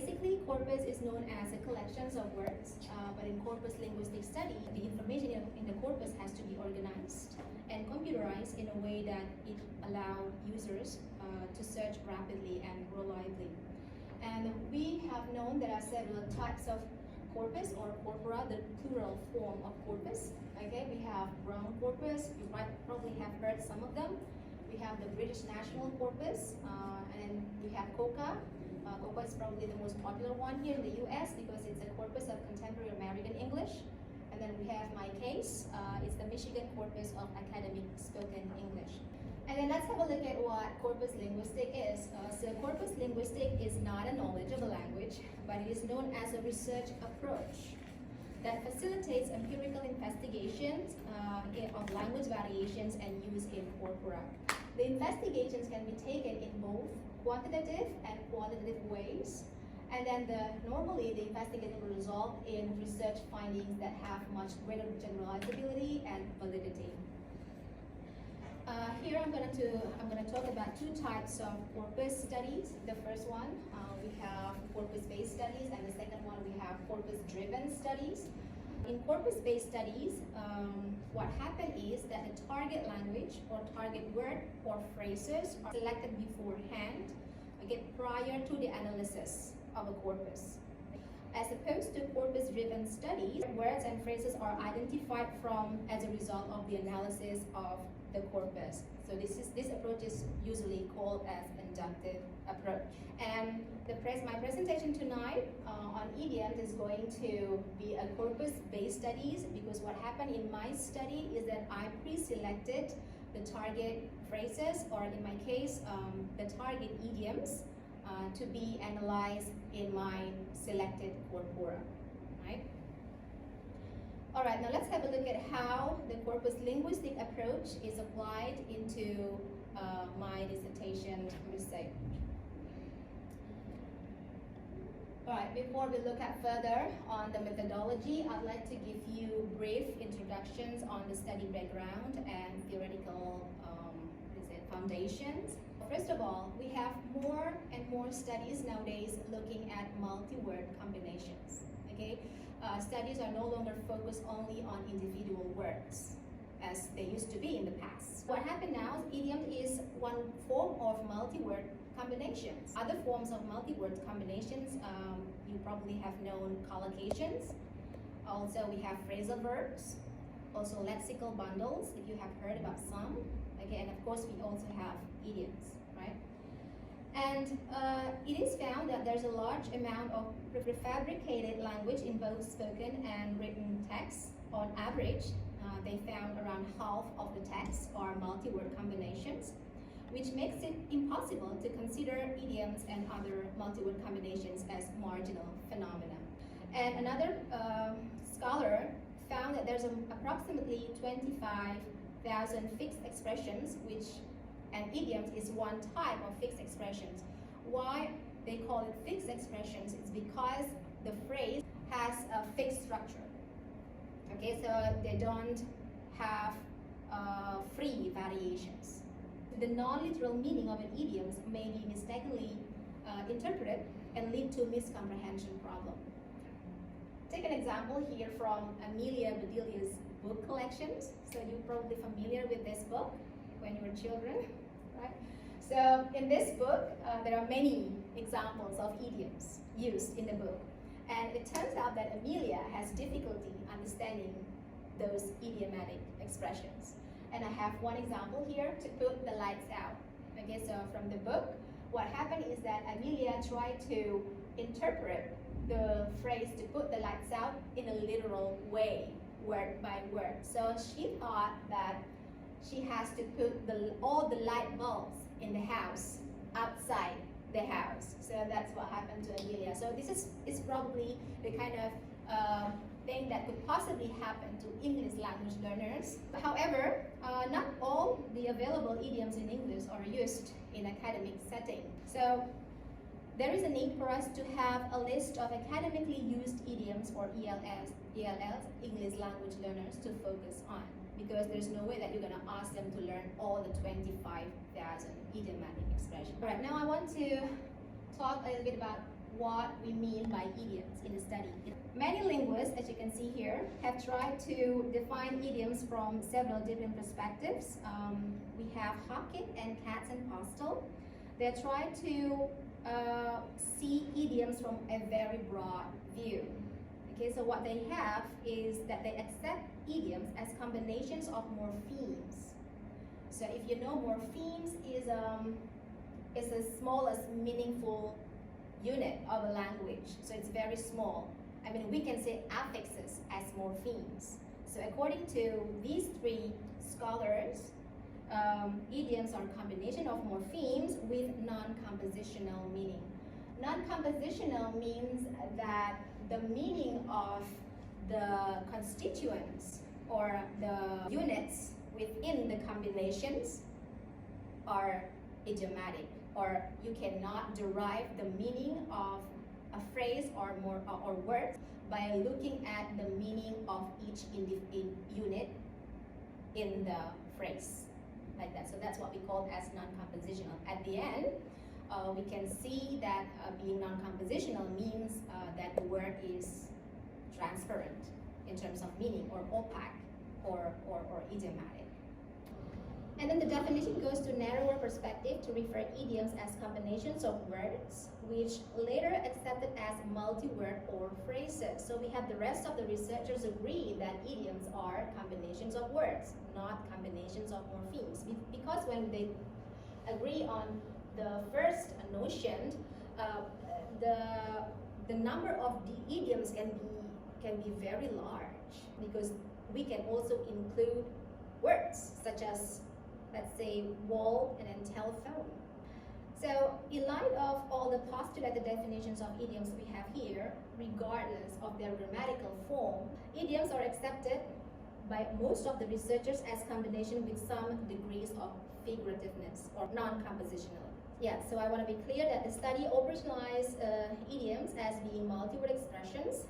basically, corpus is known as a collection of words, but in corpus linguistic study, the information in the corpus has to be organized and computerized in a way that it allows users to search rapidly and reliably. And we have known there are several types of corpus or corpora, the plural form of corpus. Okay, we have brown corpus, you might probably have heard some of them. We have the British National Corpus, and we have COCA. COCA is probably the most popular one here in the US because it's a corpus of contemporary American English. And then we have my case, it's the Michigan Corpus of Academic Spoken English. And then let's have a look at what corpus linguistic is. So corpus linguistic is not a knowledge of a language, but it is known as a research approach that facilitates empirical investigations of language variations and use in corpora. The investigations can be taken in both quantitative and qualitative ways, and then normally the investigation will result in research findings that have much greater generalizability and validity. Here I'm going to talk about two types of corpus studies. The first one we have corpus-based studies, and the second one we have corpus-driven studies. In corpus-based studies, what happens is that the target language or target word or phrases are selected beforehand, again, prior to the analysis of a corpus. As opposed to corpus-driven studies, words and phrases are identified as a result of the analysis of the corpus. So this approach is usually called as inductive approach. And my presentation tonight on idioms is going to be a corpus-based studies, because what happened in my study is that I pre-selected the target phrases, or in my case, the target idioms, to be analyzed in my selected corpora, right? All right, now let's have a look at how the corpus linguistic approach is applied into my dissertation research. All right, before we look at further on the methodology, I'd like to give you brief introductions on the study background and theoretical foundations. First of all, we have more and more studies nowadays looking at multi-word combinations. Okay, studies are no longer focused only on individual words as they used to be in the past. What happened now is idiom is one form of multi-word combinations. Other forms of multi-word combinations, you probably have known collocations. Also, we have phrasal verbs, also lexical bundles, if you have heard about some. Okay, and of course, we also have idioms, right? And it is found that there's a large amount of prefabricated language in both spoken and written texts. On average, they found around half of the texts are multi-word combinations, which makes it impossible to consider idioms and other multi-word combinations as marginal phenomena. And another scholar found that there's approximately 25,000 fixed expressions, and idioms is one type of fixed expressions. Why they call it fixed expressions is because the phrase has a fixed structure. Okay, so they don't have free variations. The non-literal meaning of an idiom may be mistakenly interpreted and lead to miscomprehension problem. Take an example here from Amelia Bedelia's book collections. So you're probably familiar with this book when you were children, right? So in this book, there are many examples of idioms used in the book. And it turns out that Amelia has difficulty understanding those idiomatic expressions. And I have one example here to put the lights out. Okay, so from the book, what happened is that Amelia tried to interpret the phrase to put the lights out in a literal way, word by word. So she thought that she has to put all the light bulbs in the house outside the house. So that's what happened to Amelia. So this is probably the kind of thing that could possibly happen to English language learners. However, not all the available idioms in English are used in academic setting. So there is a need for us to have a list of academically used idioms or ELLs, English language learners, to focus on, because there's no way that you're going to ask them to learn all the 25,000 idiomatic expressions. All right, now I want to talk a little bit about what we mean by idioms in the study. Many linguists, as you can see here, have tried to define idioms from several different perspectives. We have Hawking and Katz and Postel. They try to see idioms from a very broad view. Okay, so what they have is that they accept idioms as combinations of morphemes. So if you know, morphemes is the smallest meaningful unit of a language. So it's very small. I mean, we can say affixes as morphemes. So according to these three scholars, idioms are a combination of morphemes with non-compositional meaning. Non-compositional means that the meaning of the constituents or the units within the combinations are idiomatic, or you cannot derive the meaning of a phrase or word by looking at the meaning of each unit in the phrase, like that. So that's what we call as non-compositional. At the end, we can see that being non-compositional means that the word is transparent in terms of meaning, or opaque, or idiomatic. And then the definition goes to narrower perspective to refer idioms as combinations of words, which later accepted as multi-word or phrases. So we have the rest of the researchers agree that idioms are combinations of words, not combinations of morphemes. Because when they agree on the first notion, the number of the idioms can be very large, because we can also include words such as, let's say, wall and then telephone. So in light of all the postulated definitions of idioms we have here, regardless of their grammatical form, idioms are accepted by most of the researchers as combination with some degrees of figurativeness or non-compositional. Yeah, so I want to be clear that the study operationalized idioms as being multi-word expressions,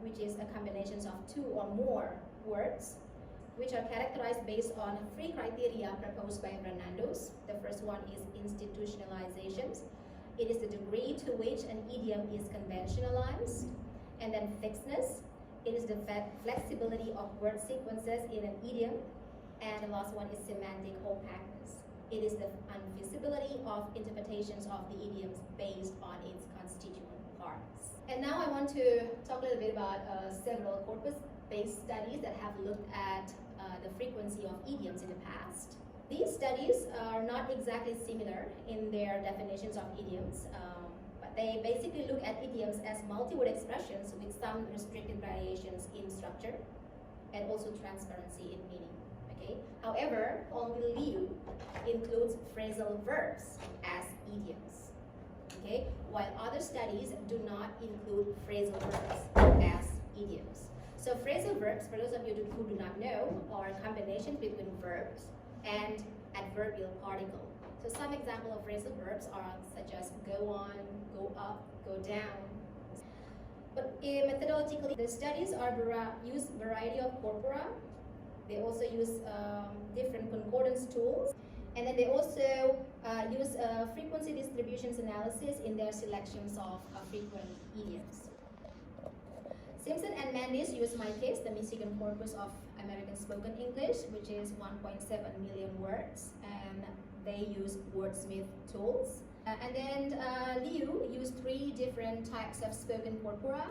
which is a combination of two or more words, which are characterized based on three criteria proposed by Fernandez. The first one is institutionalizations. It is the degree to which an idiom is conventionalized. And then fixedness. It is the flexibility of word sequences in an idiom. And the last one is semantic opaqueness. It is the unfeasibility of interpretations of the idioms based on its constituent parts. And now I want to talk a little bit about several corpus-based studies that have looked at the frequency of idioms in the past. These studies are not exactly similar in their definitions of idioms, but they basically look at idioms as multi-word expressions with some restricted variations in structure and also transparency in meaning. Okay. However, only Liu includes phrasal verbs as idioms. Okay, while other studies do not include phrasal verbs as idioms. So phrasal verbs, for those of you who do not know, are combinations between verbs and adverbial particle. So some examples of phrasal verbs are such as go on, go up, go down. But methodologically, the studies use variety of corpora. They also use different concordance tools. And then they also use frequency distributions analysis in their selections of frequent idioms. Simpson and Mandis used my case, the Michigan Corpus of American Spoken English, which is 1.7 million words, and they use wordsmith tools. And then Liu used three different types of spoken corpora.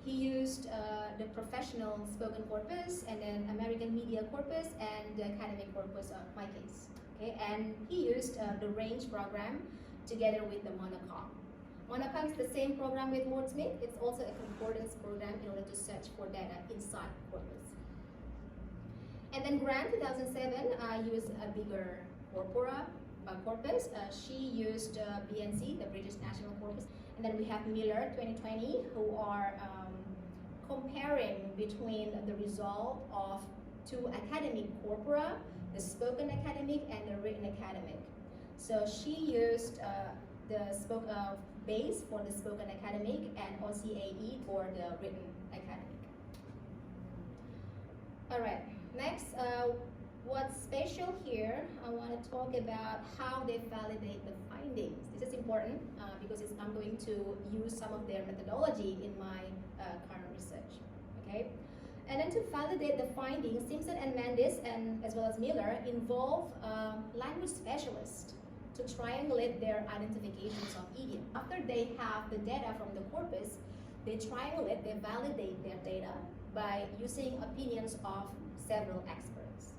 He used the professional spoken corpus, and then American media corpus, and the academic corpus of my case. Okay, and he used the range program together with the monocom. Monocom is the same program with wordsmith. It's also a concordance program in order to search for data inside corpus. And then Grant 2007 used a bigger corpora corpus. She used BNC, the British National Corpus. And then we have Miller 2020, who are comparing between the result of two academic corpora, the spoken academic and the written academic. So she used the base for the spoken academic and OCAE for the written academic. All right, next, what's special here, I want to talk about how they validate the findings. This is important because purpose is I'm going to use some of their methodology in my current research. Okay, and then to validate the findings, Simpson and Mendes, and as well as Miller, involve language specialists to triangulate their identifications of idiom. After they have the data from the corpus, they triangulate, they validate their data by using opinions of several experts.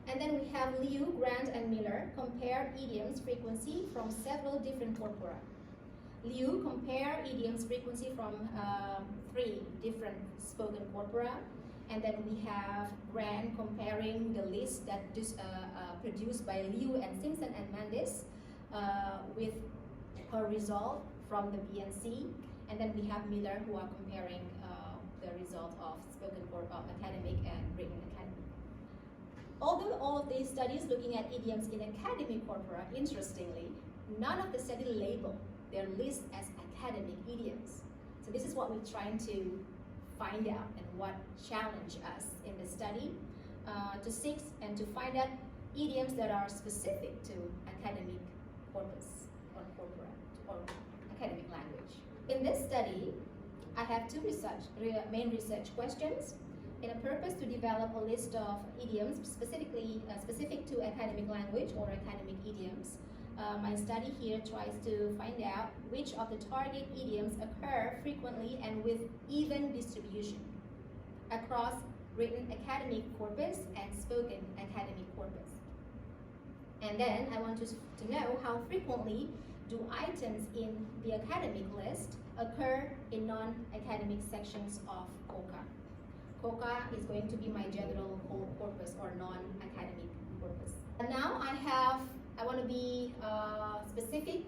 And then we have Liu, Grant, and Miller compare idioms frequency from several different corpora. Liu compare idioms frequency from 3 different spoken corpora, and then we have Grant comparing the list that produced by Liu and Simpson and Mendes with her result from the BNC, and then we have Miller who are comparing the result of spoken academic and written academic. Although all of these studies looking at idioms in academic corpora, interestingly, none of the studies label their list as academic idioms. So this is what we're trying to find out and what challenged us in the study to seek and to find out idioms that are specific to academic corpus or corpora or academic language. In this study, I have 2 main research questions. In a purpose to develop a list of idioms specific to academic language or academic idioms, my study here tries to find out which of the target idioms occur frequently and with even distribution across written academic corpus and spoken academic corpus. And then I want to know how frequently do items in the academic list occur in non-academic sections of COCA. COCA is going to be my general corpus or non-academic corpus. And now I want to be specific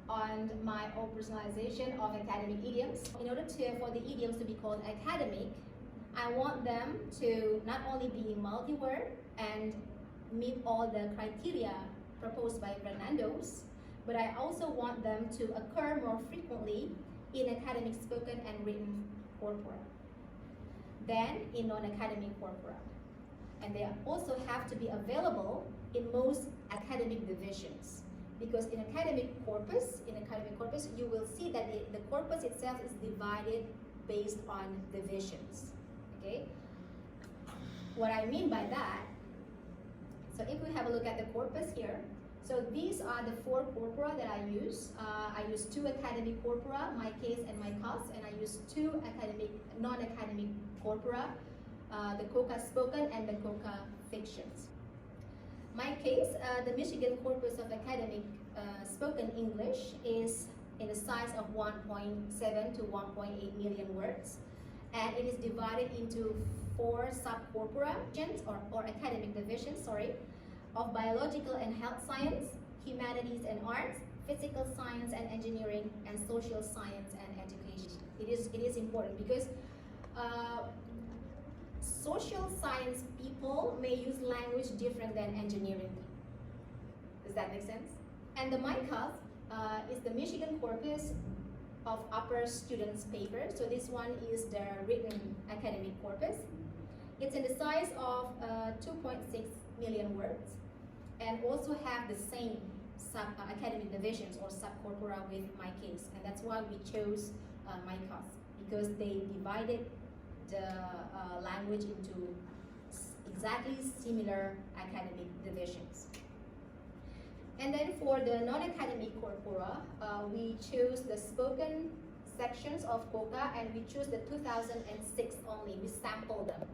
on my own personalization of academic idioms. In order for the idioms to be called academic, I want them to not only be multi-word and meet all the criteria proposed by Fernando's, but I also want them to occur more frequently in academic spoken and written corpora than in non-academic corpora. And they also have to be available in most academic divisions. Because in academic corpus, you will see that the corpus itself is divided based on divisions. Okay? What I mean by that, so if we have a look at the corpus here, so these are the 4 corpora that I use. I use 2 academic corpora, my case and my cause, and I use 2 non-academic corpora, the COCA spoken and the COCA fictions. My case, the Michigan corpus of academic spoken English is in the size of 1.7 to 1.8 million words, and it is divided into 4 subcorpora or academic divisions, of biological and health science, humanities and arts, physical science and engineering, and social science and education. It is important because social science people may use language different than engineering. Does that make sense? And the MICAS is the Michigan corpus of upper students' paper. So this one is the written academic corpus. It's in the size of 2.6 million words and also have the same academic divisions or subcorpora with my case. And that's why we chose MICAS, because they divided the language into exactly similar academic divisions. And then for the non-academic corpora, we choose the spoken sections of COCA, and we choose the 2006 only. We sample them.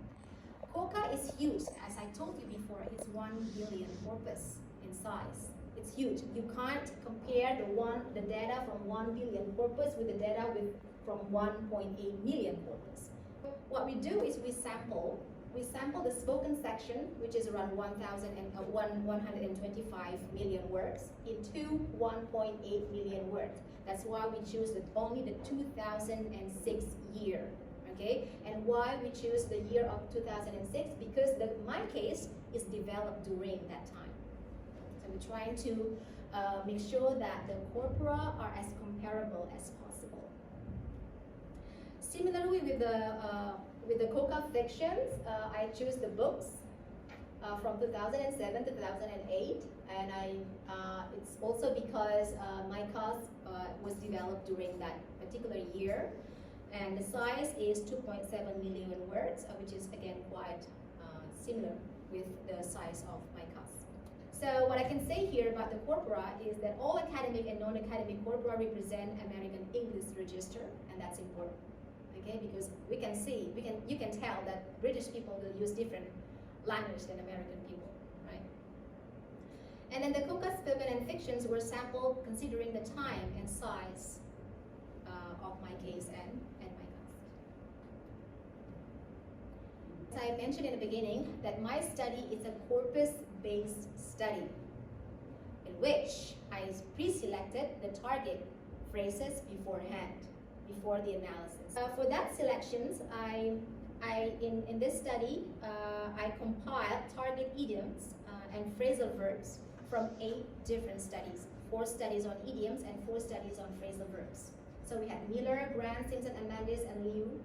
COCA is huge, as I told you before. It's 1 billion corpus in size. It's huge. You can't compare the data from 1 billion corpus with the data from 1.8 million corpus. What we do is we sample the spoken section, which is around 125 million words, into 1.8 million words. That's why we choose only the 2006 year. Okay, and why we choose the year of 2006? Because my case is developed during that time. So we're trying to make sure that the corpora are as comparable as possible. Similarly, with the COCA fictions, I choose the books from 2007 to 2008, and It's also because my class was developed during that particular year, and the size is 2.7 million words, which is again quite similar with the size of my class. So what I can say here about the corpora is that all academic and non-academic corpora represent American English Register, and that's important. Okay, because you can tell that British people will use different language than American people, right? And then the Coca spoken and fictions were sampled considering the time and size of my case and my class. As I mentioned in the beginning, that my study is a corpus-based study in which I pre-selected the target phrases beforehand, before the analysis. For that selections, in this study, I compiled target idioms and phrasal verbs from 8 different studies, 4 studies on idioms and 4 studies on phrasal verbs. So we had Miller, Grant, Simpson, Amandis, and Liu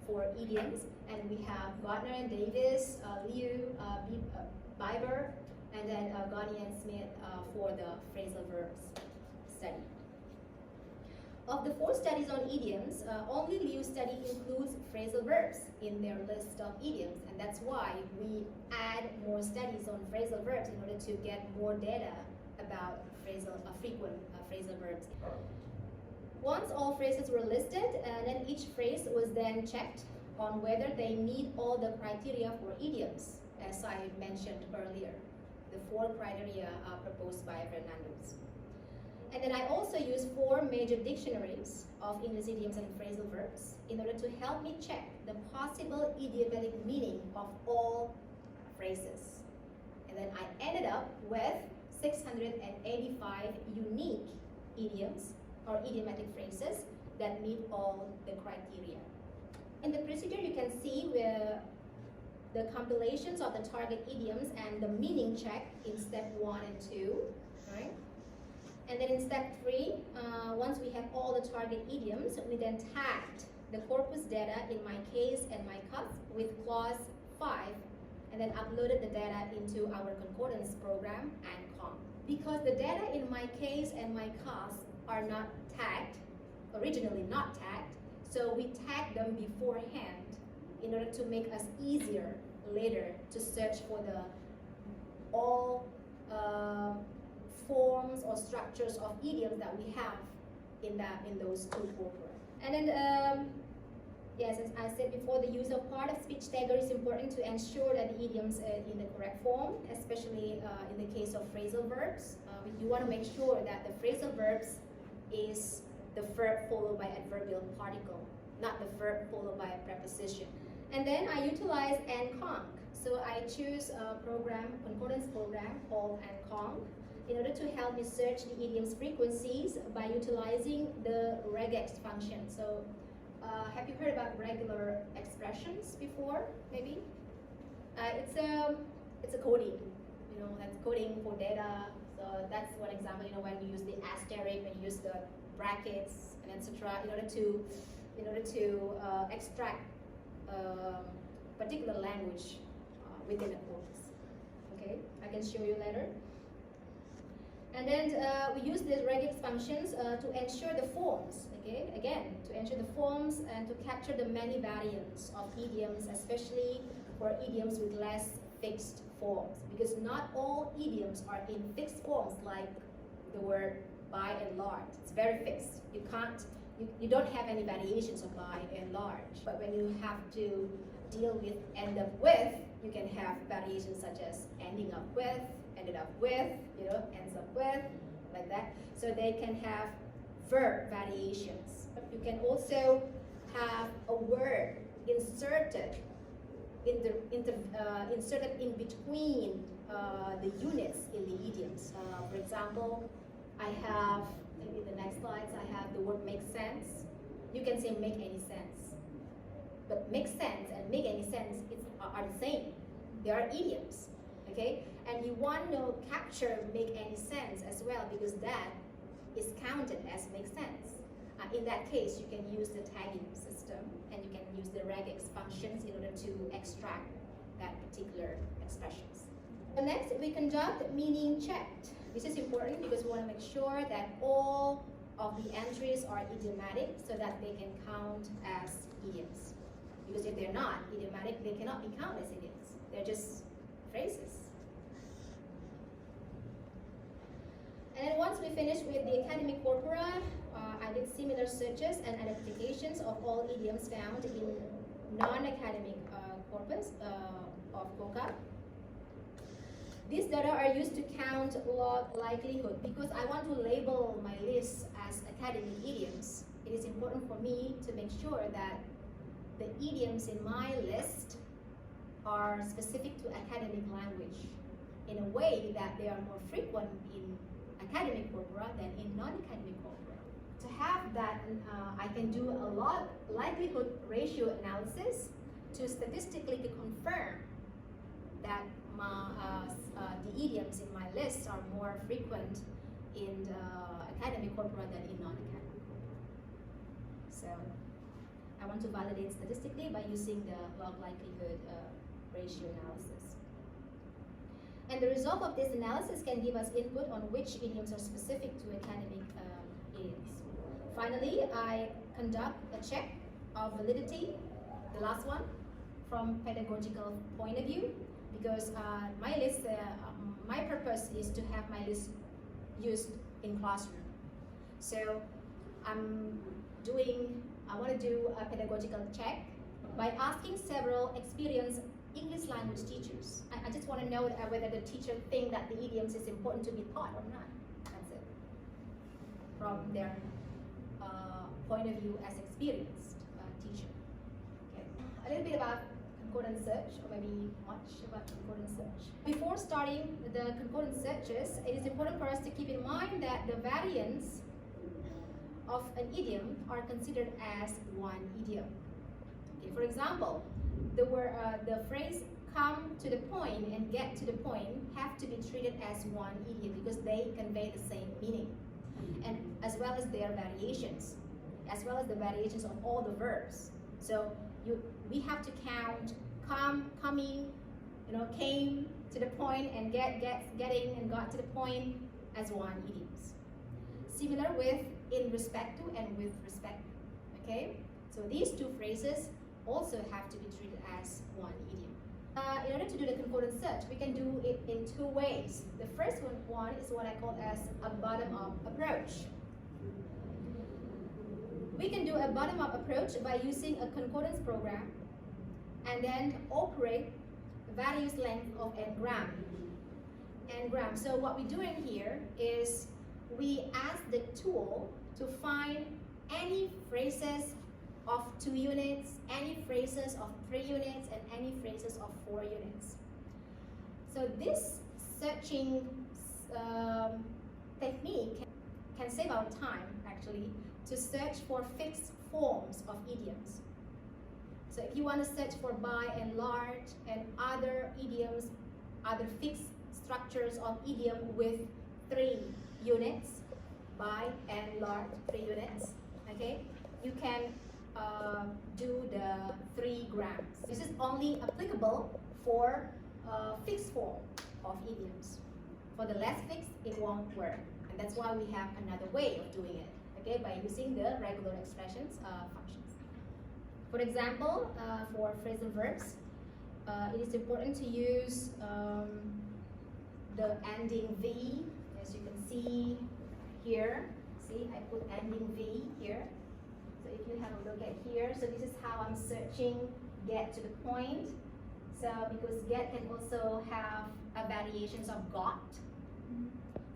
for idioms, and we have Gardner and Davis, Liu, Biber, and then Garnier and Smith for the phrasal verbs study. Of the 4 studies on idioms, only Liu's study includes phrasal verbs in their list of idioms, and that's why we add more studies on phrasal verbs in order to get more data about frequent phrasal verbs. Once all phrases were listed, then each phrase was then checked on whether they meet all the criteria for idioms, as I mentioned earlier, the 4 criteria proposed by Fernandez. And then I also use 4 major dictionaries of English idioms and phrasal verbs in order to help me check the possible idiomatic meaning of all phrases. And then I ended up with 685 unique idioms or idiomatic phrases that meet all the criteria. In the procedure, you can see where the compilations of the target idioms and the meaning check in step 1 and 2, right? And then in step 3, once we have all the target idioms, we then tagged the corpus data in my case and my class with clause 5, and then uploaded the data into our concordance program and com. Because the data in my case and my class are not tagged, originally not tagged, so we tagged them beforehand in order to make us easier later to search for the all forms or structures of idioms that we have in those 2 corpora. And then, yes, as I said before, the use of part of speech tagger is important to ensure that the idioms are in the correct form, especially in the case of phrasal verbs. You want to make sure that the phrasal verbs is the verb followed by adverbial particle, not the verb followed by a preposition. And then I utilize nconc. So I choose a concordance program called nconc in order to help me search the idiom's frequencies by utilizing the regex function. So have you heard about regular expressions before, maybe? It's a coding, that's coding for data. So that's one example, when you use the asterisk, when you use the brackets, and etc. in order to extract particular language within a corpus. Okay, I can show you later. And then we use these regex functions to ensure the forms. Okay, again, to ensure the forms and to capture the many variants of idioms, especially for idioms with less fixed forms, because not all idioms are in fixed forms like the word by and large. It's very fixed. You don't have any variations of by and large. But when you have to deal with end up with, you can have variations such as ending up with, ended up with, ends up with, like that. So they can have verb variations. You can also have a word inserted inserted in between the units in the idioms. For example, I have, in the next slides, I have the word make sense. You can say make any sense. But make sense and make any sense are the same. They are idioms, okay? And you want to capture make any sense as well, because that is counted as make sense. In that case, you can use the tagging system, and you can use the regex functions in order to extract that particular expressions. So next, we conduct meaning check. This is important because we want to make sure that all of the entries are idiomatic so that they can count as idioms. Because if they're not idiomatic, they cannot be counted as idioms. They're just phrases. And then once we finish with the academic corpora, I did similar searches and identifications of all idioms found in non-academic corpus of COCA. These data are used to count log likelihood. Because I want to label my list as academic idioms, it is important for me to make sure that the idioms in my list are specific to academic language in a way that they are more frequent in academic corpora than in non-academic corpora. To have that, I can do a log likelihood ratio analysis to statistically confirm that the idioms in my list are more frequent in academic corpora than in non-academic corpora. So I want to validate statistically by using the log likelihood ratio analysis. And the result of this analysis can give us input on which idioms are specific to academic idioms. Finally, I conduct a check of validity, the last one, from pedagogical point of view, because my list, my purpose is to have my list used in classroom. So I want to do a pedagogical check by asking several experienced English language teachers. I just want to know whether the teacher think that the idioms is important to be taught or not. That's it. From their point of view as experienced teacher. Okay. A little bit about concordance search, or maybe much about concordance search. Before starting the concordance searches, it is important for us to keep in mind that the variants of an idiom are considered as one idiom. Okay, for example, the phrase "come to the point" and "get to the point" have to be treated as one idiom because they convey the same meaning, and as well as their variations, as well as the variations of all the verbs. So we have to count come, coming, came to the point, and getting, and got to the point as one idioms. Similar with in respect to and with respect to. Okay, so these two phrases also have to be treated as one idiom. In order to do the concordance search, we can do it in two ways. The first one is what I call as a bottom-up approach. We can do a bottom-up approach by using a concordance program and then operate various lengths of n-gram. So what we're doing here is we ask the tool to find any phrases of 2 units, any phrases of 3 units, and any phrases of 4 units. So this searching technique can save our time, actually, to search for fixed forms of idioms. So if you want to search for by and large and other idioms, other fixed structures of idiom with 3 units, by and large 3 units, okay, you can do the 3 grams. This is only applicable for fixed form of idioms. For the less fixed, it won't work, and that's why we have another way of doing it, okay, by using the regular expressions functions. For example, for phrasal verbs, it is important to use the ending V, as you can see here. See, I put ending V here. So if you have a look at here, so this is how I'm searching get to the point. So because get can also have a variations of got.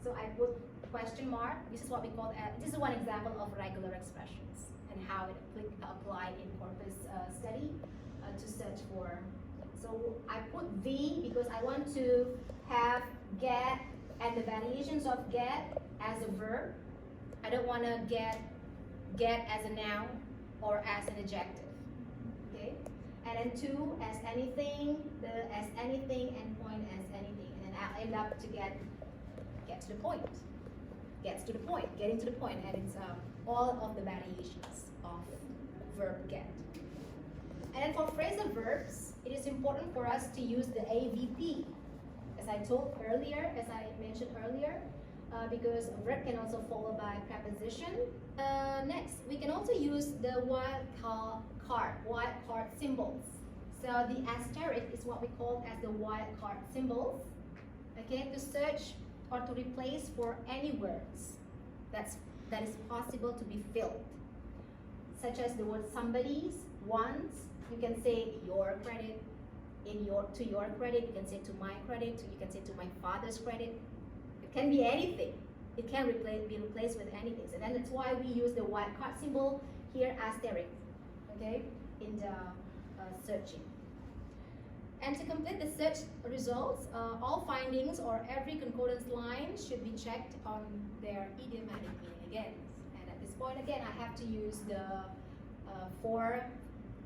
So I put question mark. This is what we call, this is one example of regular expressions and how it applied in corpus study to search for. So I put V because I want to have get and the variations of get as a verb. I don't want to get as a noun or as an adjective. Okay, and then to as anything, the as anything, and point as anything, and then I'll end up to get to the point. Gets to the point, getting to the point, and it's all of the variations of verb get. And then for phrasal verbs, it is important for us to use the AVP. As I mentioned earlier, because a verb can also follow by preposition. Next, we can also use the wildcard symbols. So the asterisk is what we call as the wildcard symbols, okay, to search or to replace for any words that is possible to be filled, such as the word somebody's, one's. You can say your credit, to your credit. You can say to my credit. You can say to my father's credit. It can be anything. It can be replaced with anything. So then that's why we use the wildcard symbol here, asterisk, okay, in the searching. And to complete the search results, all findings or every concordance line should be checked on their idiomatic meaning again. And at this point, again, I have to use the 4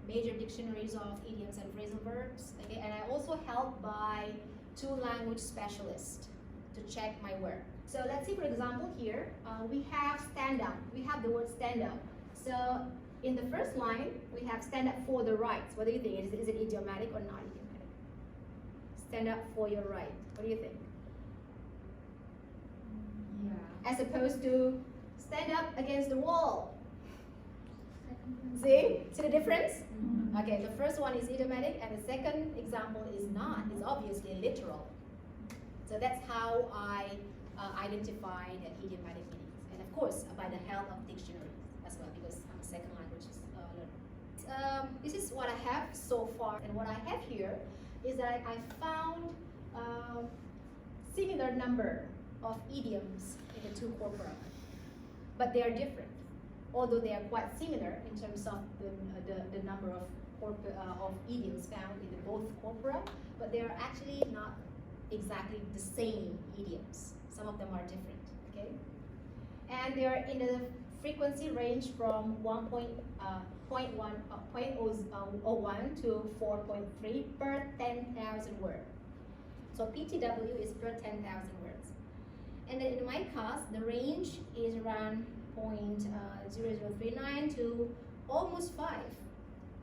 major dictionaries of idioms and phrasal verbs. Okay, and I also helped by 2 language specialists to check my work. So let's see, for example, here we have stand up. We have the word stand up. So in the first line, we have stand up for the rights. What do you think? Is it idiomatic or not idiomatic? Stand up for your right. What do you think? Yeah. As opposed to stand up against the wall. See the difference? Mm-hmm. Okay, the first one is idiomatic and the second example is not. It's obviously literal. So that's how I identify the idiomatic meanings. And of course, by the help of dictionaries as well, because I'm a second language learner. This is what I have so far, and what I have here is that I found similar number of idioms in the 2 corpora, but they are different. Although they are quite similar in terms of the number of idioms found in the both corpora, but they are actually not exactly the same idioms. Some of them are different, okay? And they are in the frequency range from 0.01 to 4.3 per 10,000 words. So PTW is per 10,000 words. And then in my class, the range is around 0.0039 to almost 5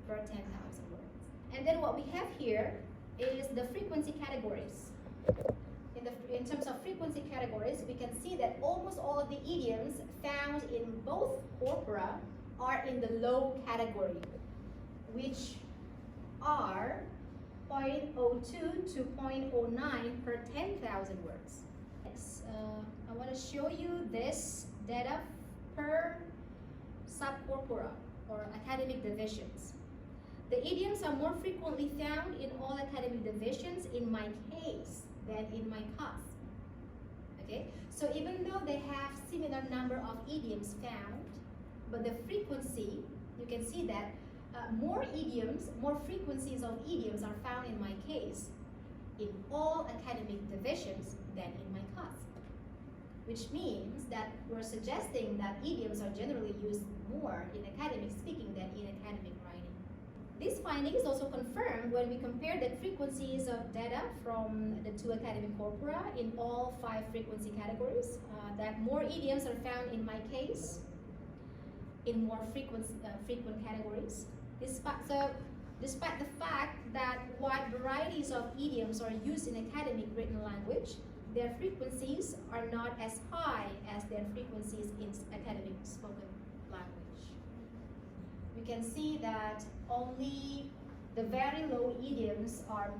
per 10,000 words. And then what we have here is the frequency categories. In terms of frequency categories, we can see that almost all of the idioms found in both corpora are in the low category, which are 0.02 to 0.09 per 10,000 words. Next, I want to show you this data per subcorpora or academic divisions. The idioms are more frequently found in all academic divisions in my case than in my class. Okay, so even though they have similar number of idioms found, but the frequency, you can see that more frequencies of idioms are found in my case in all academic divisions than in my class. Which means that we're suggesting that idioms are generally used more in academic speaking than in academic writing. This finding is also confirmed when we compare the frequencies of data from the 2 academic corpora in all 5 frequency categories, that more idioms are found in my case in more frequent categories. Despite the fact that wide varieties of idioms are used in academic written language, their frequencies are not as high as their frequencies in academic spoken language. We can see that only the very low idioms are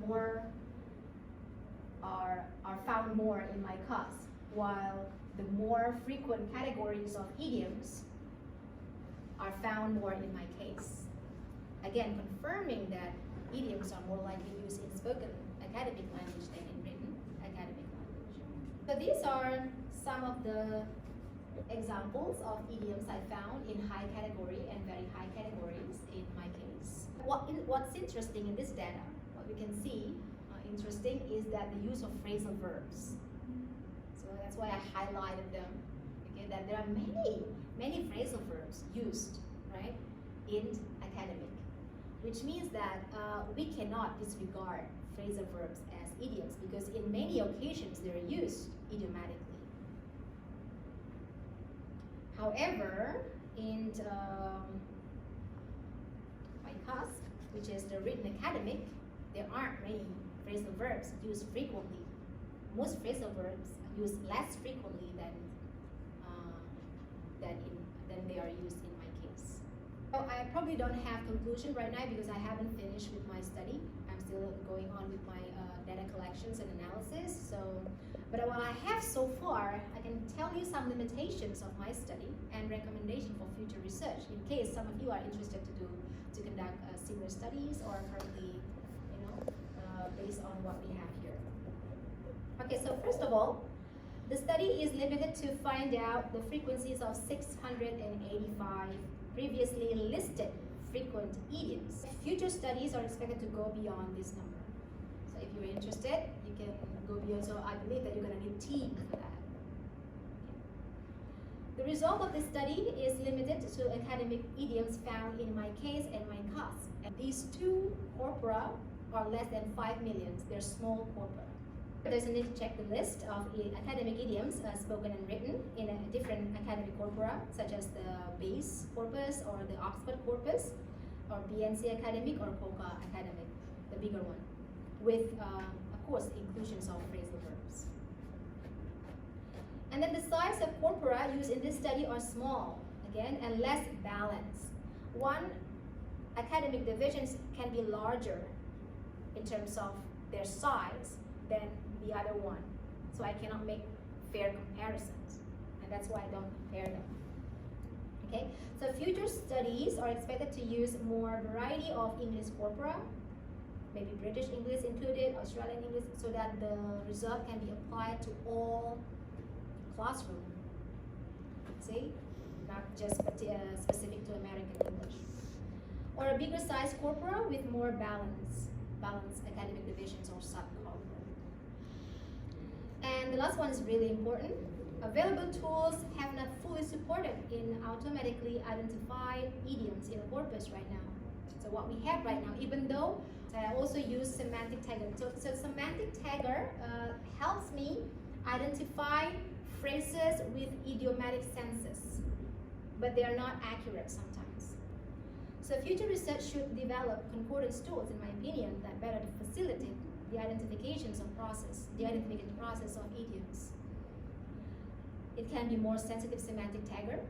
found more in my class, while the more frequent categories of idioms are found more in my case. Again, confirming that idioms are more likely used in spoken academic language than in written academic language. So these are some of the examples of idioms I found in high category and very high categories in my case. What's interesting in this data, what we can see interesting is that the use of phrasal verbs. So that's why I highlighted them, okay, that there are many phrasal verbs used, right, in academic, which means that we cannot disregard phrasal verbs as idioms because in many occasions they're used idiomatically. However, in my class, which is the written academic, there aren't many phrasal verbs used frequently. Most phrasal verbs used less frequently than they are used in my case. So I probably don't have conclusion right now because I haven't finished with my study. I'm still going on with my data collections and analysis. But what I have so far, I can tell you some limitations of my study and recommendation for future research in case some of you are interested to conduct similar studies or currently, based on what we have here. Okay, so first of all, the study is limited to find out the frequencies of 685 previously listed frequent idioms. Future studies are expected to go beyond this number. So if you're interested, you can go beyond. So I believe that you're going to need a team for that. The result of this study is limited to academic idioms found in my case and my class. And these two corpora are less than 5 million. They're small corpora. There's a need to check the list of academic idioms spoken and written in a different academic corpora, such as the base corpus or the Oxford corpus, or BNC academic or COCA academic, the bigger one, with, of course, inclusions of phrasal verbs. And then the size of corpora used in this study are small, again, and less balanced. One academic divisions can be larger in terms of their size than the other one. So I cannot make fair comparisons, and that's why I don't compare them. Okay, so future studies are expected to use more variety of English corpora, maybe British English included, Australian English, so that the result can be applied to all classroom. See, not just specific to American English. Or a bigger size corpora with more balanced academic divisions or subcorpora. And the last one is really important. Available tools have not fully supported in automatically identified idioms in a corpus right now. So what we have right now, even though I also use semantic tagger. So semantic tagger helps me identify phrases with idiomatic senses, but they are not accurate sometimes. So future research should develop concordance tools, in my opinion, that better facilitate the identification process of idioms. It can be more sensitive semantic tagger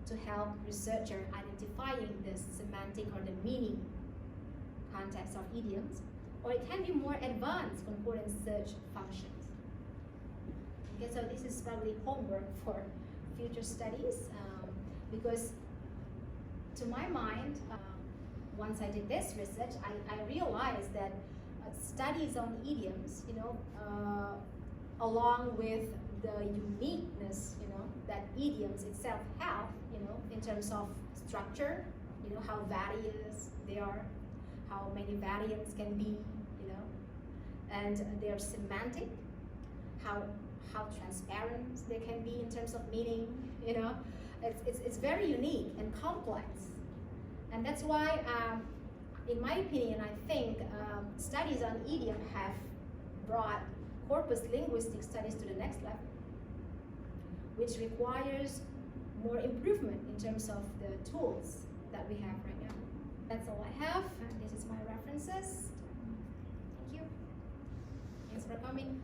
to help researcher identifying the semantic or the meaning context of idioms, or it can be more advanced concordance search functions. Okay, so this is probably homework for future studies, because to my mind, once I did this research, I realized that studies on idioms, along with the uniqueness, that idioms itself have, in terms of structure, how various they are, how many variants can be, and their semantic, how transparent they can be in terms of meaning, it's very unique and complex, and that's why, in my opinion, I think studies on idiom have brought corpus linguistic studies to the next level, which requires more improvement in terms of the tools that we have right now. That's all I have. This is my references. Thank you. Thanks for coming.